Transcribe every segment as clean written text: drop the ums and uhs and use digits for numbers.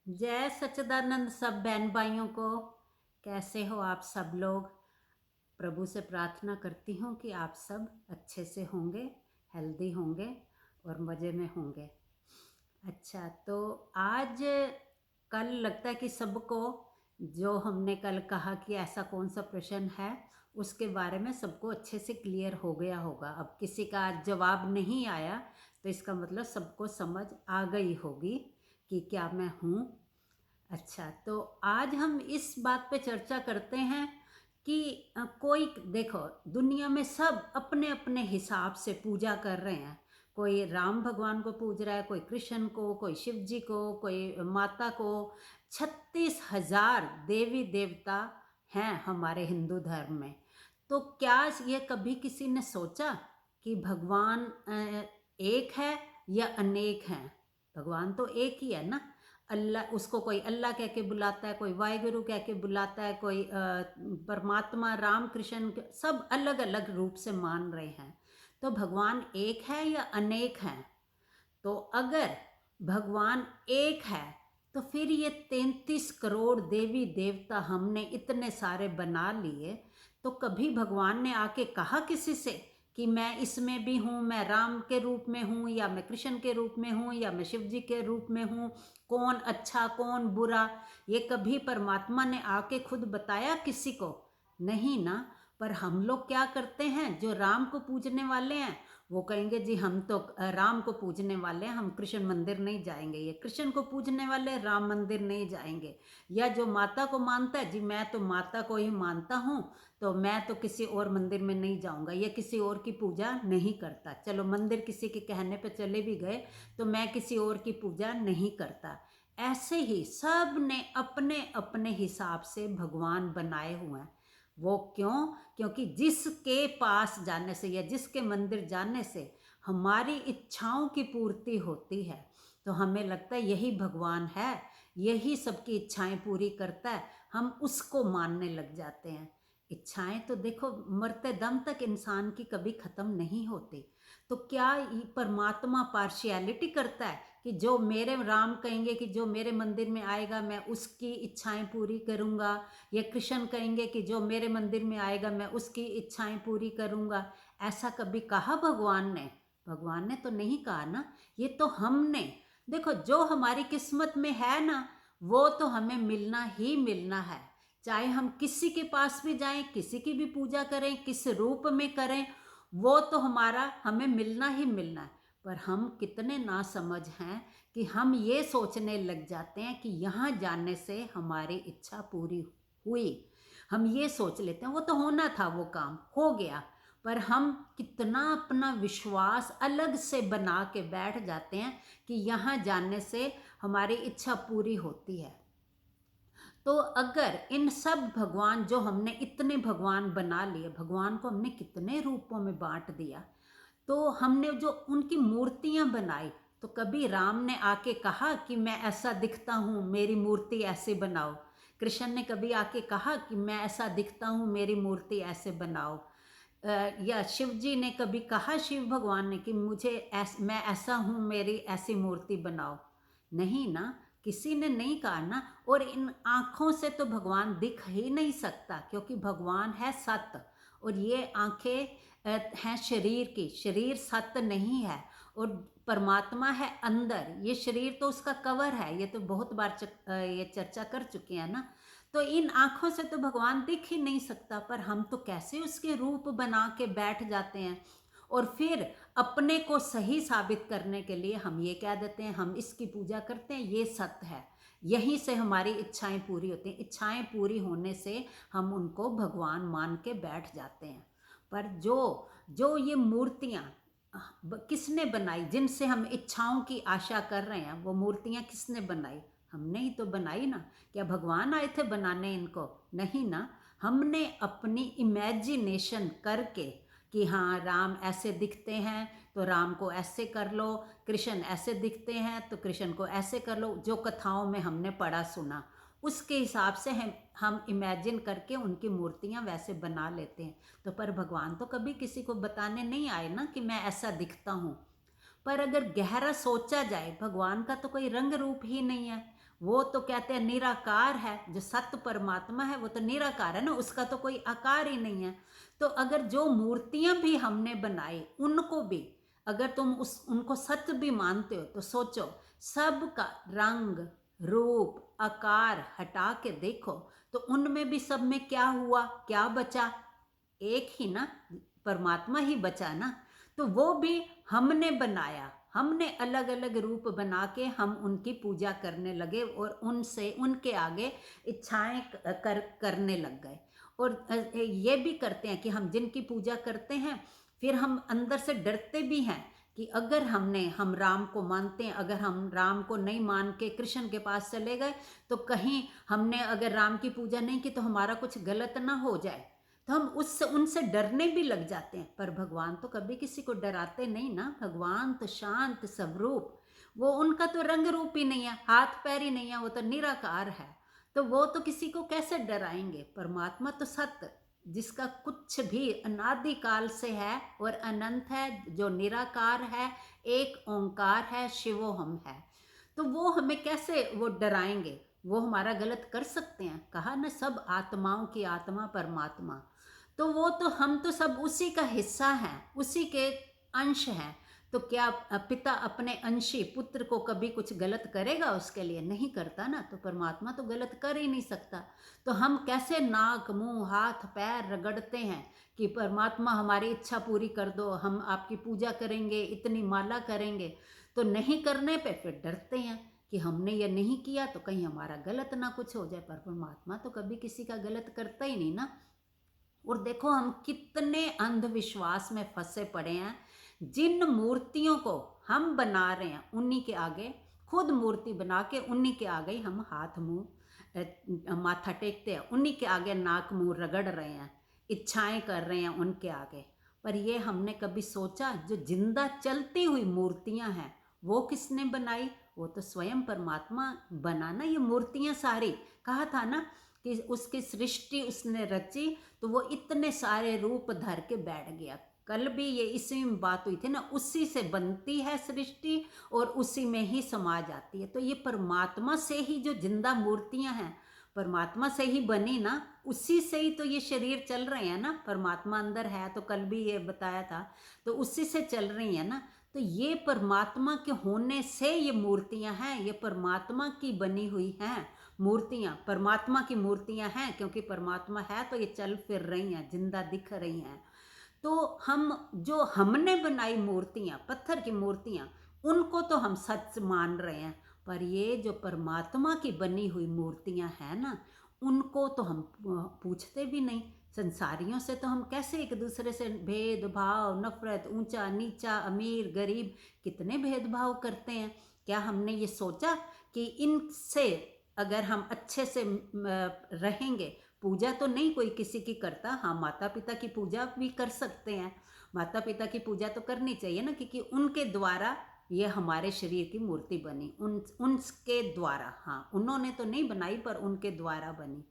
जय सच्चिदानंद सब बहन भाइयों को। कैसे हो आप सब लोग। प्रभु से प्रार्थना करती हूँ कि आप सब अच्छे से होंगे, हेल्दी होंगे और मज़े में होंगे। अच्छा, तो आज कल लगता है कि सबको जो हमने कल कहा कि ऐसा कौन सा प्रश्न है उसके बारे में सबको अच्छे से क्लियर हो गया होगा। अब किसी का जवाब नहीं आया तो इसका मतलब सबको समझ आ गई होगी कि क्या मैं हूँ। अच्छा, तो आज हम इस बात पे चर्चा करते हैं कि कोई देखो, दुनिया में सब अपने अपने हिसाब से पूजा कर रहे हैं। कोई राम भगवान को पूज रहा है, कोई कृष्ण को, कोई शिव जी को, कोई माता को। 36,000 देवी देवता हैं हमारे हिंदू धर्म में। तो क्या ये कभी किसी ने सोचा कि भगवान एक है या अनेक हैं? भगवान तो एक ही है ना। अल्लाह, उसको कोई अल्लाह कह के बुलाता है, कोई वाहिगुरु कह के बुलाता है, कोई परमात्मा राम कृष्ण, सब अलग अलग रूप से मान रहे हैं। तो भगवान एक है या अनेक है? तो अगर भगवान एक है तो फिर ये 33 करोड़ देवी देवता हमने इतने सारे बना लिए, तो कभी भगवान ने आके कहा किसी से कि मैं इसमें भी हूँ, मैं राम के रूप में हूँ या मैं कृष्ण के रूप में हूँ या मैं शिव जी के रूप में हूँ? कौन अच्छा कौन बुरा, ये कभी परमात्मा ने आके खुद बताया किसी को? नहीं ना। पर हम लोग क्या करते हैं, जो राम को पूजने वाले हैं वो कहेंगे जी हम तो राम को पूजने वाले हैं, हम कृष्ण मंदिर नहीं जाएंगे। ये कृष्ण को पूजने वाले राम मंदिर नहीं जाएंगे। या जो माता को मानता है जी मैं तो माता को ही मानता हूँ, तो मैं तो किसी और मंदिर में नहीं जाऊंगा, या किसी और की पूजा नहीं करता। चलो मंदिर किसी के कहने पे चले भी गए तो मैं किसी और की पूजा नहीं करता। ऐसे ही सब ने अपने अपने हिसाब से भगवान बनाए हुए हैं। वो क्यों? क्योंकि जिसके पास जाने से या जिसके मंदिर जाने से हमारी इच्छाओं की पूर्ति होती है, तो हमें लगता है यही भगवान है, यही सबकी इच्छाएं पूरी करता है, हम उसको मानने लग जाते हैं। इच्छाएं तो देखो मरते दम तक इंसान की कभी खत्म नहीं होती। तो क्या परमात्मा पार्शियलिटी करता है कि जो मेरे राम कहेंगे कि जो मेरे मंदिर में आएगा मैं उसकी इच्छाएं पूरी करूंगा, या कृष्ण कहेंगे कि जो मेरे मंदिर में आएगा मैं उसकी इच्छाएं पूरी करूंगा? ऐसा कभी कहा भगवान ने? भगवान ने तो नहीं कहा ना। ये तो हमने, देखो जो हमारी किस्मत में है ना वो तो हमें मिलना ही मिलना है। चाहे हम किसी के पास भी जाएं, किसी की भी पूजा करें, किस रूप में करें, वो तो हमारा हमें मिलना ही मिलना है। पर हम कितने नासमझ हैं कि हम ये सोचने लग जाते हैं कि यहाँ जाने से हमारी इच्छा पूरी हुई। हम ये सोच लेते हैं वो तो होना था, वो काम हो गया। पर हम कितना अपना विश्वास अलग से बना के बैठ जाते हैं कि यहाँ जाने से हमारी इच्छा पूरी होती है। तो अगर इन सब भगवान, जो हमने इतने भगवान बना लिए, भगवान को हमने कितने रूपों में बांट दिया, तो हमने जो उनकी मूर्तियां बनाई, तो कभी राम ने आके कहा कि मैं ऐसा दिखता हूँ मेरी मूर्ति ऐसे बनाओ? कृष्ण ने कभी आके कहा कि मैं ऐसा दिखता हूँ मेरी मूर्ति ऐसे बनाओ? या शिव जी ने कभी कहा, शिव भगवान ने, कि मैं ऐसा हूँ मेरी ऐसी मूर्ति बनाओ? नहीं ना, किसी ने नहीं कहा ना। और इन आँखों से तो भगवान दिख ही नहीं सकता, क्योंकि भगवान है सत्य और ये आँखें हैं शरीर की, शरीर सत्य नहीं है। और परमात्मा है अंदर, ये शरीर तो उसका कवर है। ये तो बहुत बार ये चर्चा कर चुके हैं ना। तो इन आँखों से तो भगवान दिख ही नहीं सकता, पर हम तो कैसे उसके रूप बना के बैठ जाते हैं। और फिर अपने को सही साबित करने के लिए हम ये कह देते हैं हम इसकी पूजा करते हैं, ये सत्य है, यहीं से हमारी इच्छाएं पूरी होती हैं। इच्छाएं पूरी होने से हम उनको भगवान मान के बैठ जाते हैं। पर जो जो ये मूर्तियाँ किसने बनाई, जिनसे हम इच्छाओं की आशा कर रहे हैं, वो मूर्तियाँ किसने बनाई? हमने ही तो बनाई ना। क्या भगवान आए थे बनाने इनको? नहीं ना। हमने अपनी इमेजिनेशन करके कि हाँ राम ऐसे दिखते हैं तो राम को ऐसे कर लो, कृष्ण ऐसे दिखते हैं तो कृष्ण को ऐसे कर लो, जो कथाओं में हमने पढ़ा सुना उसके हिसाब से हम इमेजिन करके उनकी मूर्तियाँ वैसे बना लेते हैं। तो पर भगवान तो कभी किसी को बताने नहीं आए ना कि मैं ऐसा दिखता हूँ। पर अगर गहरा सोचा जाए, भगवान का तो कोई रंग रूप ही नहीं है। वो तो कहते हैं निराकार है, जो सत्य परमात्मा है वो तो निराकार है ना, उसका तो कोई आकार ही नहीं है। तो अगर जो मूर्तियां भी हमने बनाई उनको भी अगर तुम उनको सत्य भी मानते हो तो सोचो, सबका रंग रूप आकार हटा के देखो तो उनमें भी सब में क्या हुआ, क्या बचा? एक ही ना, परमात्मा ही बचा ना। तो वो भी हमने बनाया, हमने अलग अलग रूप बना के हम उनकी पूजा करने लगे और उनसे उनके आगे इच्छाएं करने लग गए। और ये भी करते हैं कि हम जिनकी पूजा करते हैं फिर हम अंदर से डरते भी हैं कि अगर हम राम को मानते हैं, अगर हम राम को नहीं मान के कृष्ण के पास चले गए तो कहीं हमने अगर राम की पूजा नहीं की तो हमारा कुछ गलत ना हो जाए, तो हम उससे उनसे डरने भी लग जाते हैं। पर भगवान तो कभी किसी को डराते नहीं ना, भगवान तो शांत स्वरूप, वो उनका तो रंग रूप ही नहीं है, हाथ पैर ही नहीं है, वो तो निराकार है। तो वो तो किसी को कैसे डराएंगे? परमात्मा तो सत्य, जिसका कुछ भी अनादिकाल से है और अनंत है, जो निराकार है, एक ओंकार है, शिवोहम है। तो वो हमें कैसे वो डराएंगे? वो हमारा गलत कर सकते हैं? कहा ना, सब आत्माओं की आत्मा परमात्मा। तो वो तो हम तो सब उसी का हिस्सा हैं, उसी के अंश हैं। तो क्या पिता अपने अंशी पुत्र को कभी कुछ गलत करेगा? उसके लिए नहीं करता ना। तो परमात्मा तो गलत कर ही नहीं सकता। तो हम कैसे नाक मुंह हाथ पैर रगड़ते हैं कि परमात्मा हमारी इच्छा पूरी कर दो, हम आपकी पूजा करेंगे, इतनी माला करेंगे। तो नहीं करने पे फिर डरते हैं कि हमने ये नहीं किया तो कहीं हमारा गलत ना कुछ हो जाए। पर परमात्मा तो कभी किसी का गलत करता ही नहीं ना। और देखो हम कितने अंधविश्वास में फंसे पड़े हैं। जिन मूर्तियों को हम बना रहे हैं उन्हीं के आगे, खुद मूर्ति बना के उन्हीं के आगे हम हाथ मुंह माथा टेकते हैं, उन्हीं के आगे नाक मुंह रगड़ रहे हैं, इच्छाएं कर रहे हैं उनके आगे। पर ये हमने कभी सोचा, जो जिंदा चलती हुई मूर्तियां हैं वो किसने बनाई? वो तो स्वयं परमात्मा बनाना। ये मूर्तियां सारी, कहा था ना कि उसकी सृष्टि उसने रची तो वो इतने सारे रूप धर के बैठ गया। कल भी ये इसी में बात हुई थी ना, उसी से बनती है सृष्टि और उसी में ही समा जाती है। तो ये परमात्मा से ही जो जिंदा मूर्तियां हैं परमात्मा से ही बनी ना, उसी से ही तो ये शरीर चल रहे हैं ना। परमात्मा अंदर है तो कल भी ये बताया था, तो उसी से चल रही है ना। तो ये परमात्मा के होने से ये मूर्तियां हैं, ये परमात्मा की बनी हुई हैं मूर्तियां, परमात्मा की मूर्तियां हैं। क्योंकि परमात्मा है तो ये चल फिर रही हैं, जिंदा दिख रही हैं। तो हम जो हमने बनाई मूर्तियां, पत्थर की मूर्तियां, उनको तो हम सच मान रहे हैं। पर ये जो परमात्मा की बनी हुई मूर्तियां हैं ना, उनको तो हम पूछते भी नहीं। संसारियों से तो हम कैसे एक दूसरे से भेदभाव, नफरत, ऊंचा नीचा, अमीर गरीब, कितने भेदभाव करते हैं। क्या हमने ये सोचा कि इनसे अगर हम अच्छे से रहेंगे? पूजा तो नहीं कोई किसी की करता, हाँ माता पिता की पूजा भी कर सकते हैं, माता पिता की पूजा तो करनी चाहिए ना, क्योंकि उनके द्वारा ये हमारे शरीर की मूर्ति बनी, उनके द्वारा। हाँ, उन्होंने तो नहीं बनाई पर उनके द्वारा बनी।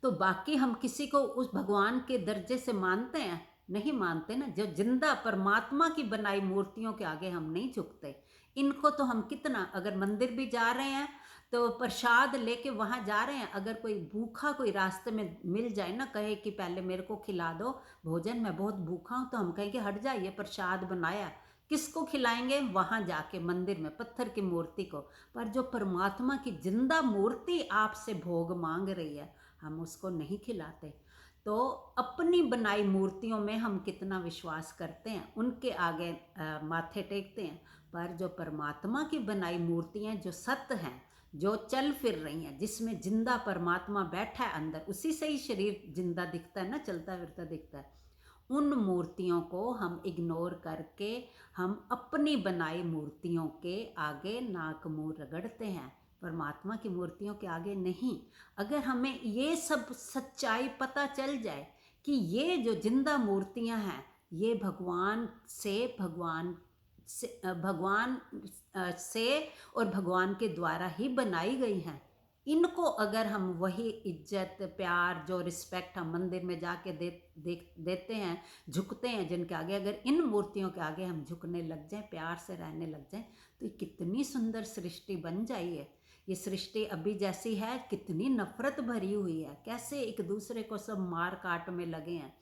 तो बाकी हम किसी को उस भगवान के दर्जे से मानते हैं? नहीं मानते ना। जो जिंदा परमात्मा की बनाई मूर्तियों के आगे हम नहीं झुकते। इनको तो हम कितना, अगर मंदिर भी जा रहे हैं तो प्रसाद लेके वहां जा रहे हैं, अगर कोई भूखा कोई रास्ते में मिल जाए ना, कहे कि पहले मेरे को खिला दो भोजन, मैं बहुत भूखा हूं, तो हम कहेंगे हट जाइए, प्रसाद बनाया। किसको खिलाएंगे? वहां जाके मंदिर में पत्थर की मूर्ति को। पर जो परमात्मा की जिंदा मूर्ति आपसे भोग मांग रही है, हम उसको नहीं खिलाते। तो अपनी बनाई मूर्तियों में हम कितना विश्वास करते हैं, उनके आगे माथे टेकते हैं। पर जो परमात्मा की बनाई मूर्तियां जो सत्य हैं, जो चल फिर रही हैं, जिसमें जिंदा परमात्मा बैठा है अंदर, उसी से ही शरीर जिंदा दिखता है ना, चलता फिरता दिखता है। उन मूर्तियों को हम इग्नोर करके हम अपनी बनाई मूर्तियों के आगे नाक मुंह रगड़ते हैं, परमात्मा की मूर्तियों के आगे नहीं। अगर हमें ये सब सच्चाई पता चल जाए कि ये जो जिंदा मूर्तियां हैं ये भगवान से और भगवान के द्वारा ही बनाई गई हैं, इनको अगर हम वही इज्जत प्यार जो रिस्पेक्ट हम मंदिर में जाके देते हैं, झुकते हैं जिनके आगे, अगर इन मूर्तियों के आगे हम झुकने लग जाएं, प्यार से रहने लग जाएं, तो कितनी सुंदर सृष्टि बन जाइए। ये सृष्टि अभी जैसी है कितनी नफरत भरी हुई है, कैसे एक दूसरे को सब मार काट में लगे हैं।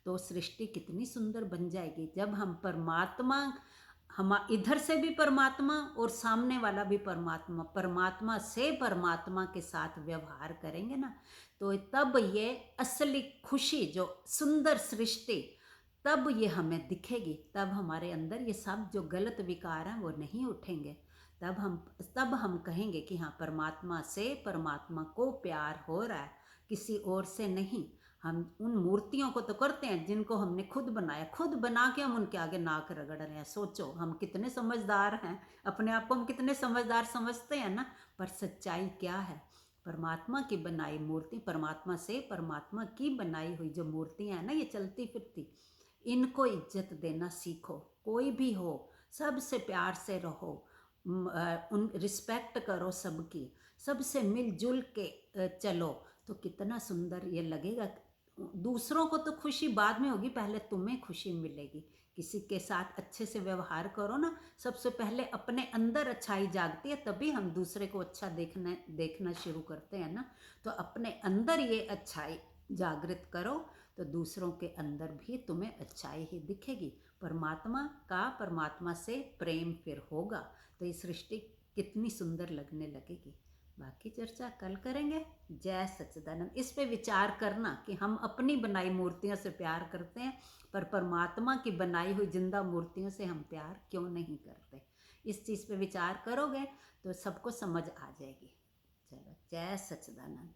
तो सृष्टि कितनी सुंदर बन जाएगी जब हम परमात्मा, हम इधर से भी परमात्मा और सामने वाला भी परमात्मा, परमात्मा से परमात्मा के साथ व्यवहार करेंगे ना, तो तब ये असली खुशी, जो सुंदर सृष्टि, तब ये हमें दिखेगी। तब हमारे अंदर ये सब जो गलत विकार हैं वो नहीं उठेंगे। तब हम कहेंगे कि हाँ, परमात्मा से परमात्मा को प्यार हो रहा है, किसी और से नहीं। हम उन मूर्तियों को तो करते हैं जिनको हमने खुद बनाया, खुद बना के हम उनके आगे नाक रगड़ रहे हैं। सोचो हम कितने समझदार हैं, अपने आप को हम कितने समझदार समझते हैं ना। पर सच्चाई क्या है? परमात्मा की बनाई मूर्ति, परमात्मा से परमात्मा की बनाई हुई जो मूर्तियाँ हैं ना, ये चलती फिरती, इनको इज्जत देना सीखो। कोई भी हो, सबसे प्यार से रहो, उन रिस्पेक्ट करो सबकी, सबसे मिलजुल के चलो, तो कितना सुंदर ये लगेगा। दूसरों को तो खुशी बाद में होगी, पहले तुम्हें खुशी मिलेगी। किसी के साथ अच्छे से व्यवहार करो ना, सबसे पहले अपने अंदर अच्छाई जागती है, तभी हम दूसरे को अच्छा देखना शुरू करते हैं ना। तो अपने अंदर ये अच्छाई जागृत करो, तो दूसरों के अंदर भी तुम्हें अच्छाई ही दिखेगी। परमात्मा से प्रेम फिर होगा, तो ये सृष्टि कितनी सुंदर लगने लगेगी। बाकी चर्चा कल करेंगे। जय सच्चिदानंद। इस पे विचार करना कि हम अपनी बनाई मूर्तियों से प्यार करते हैं, पर परमात्मा की बनाई हुई जिंदा मूर्तियों से हम प्यार क्यों नहीं करते। इस चीज़ पे विचार करोगे तो सबको समझ आ जाएगी। चलो, जय सच्चिदानंद।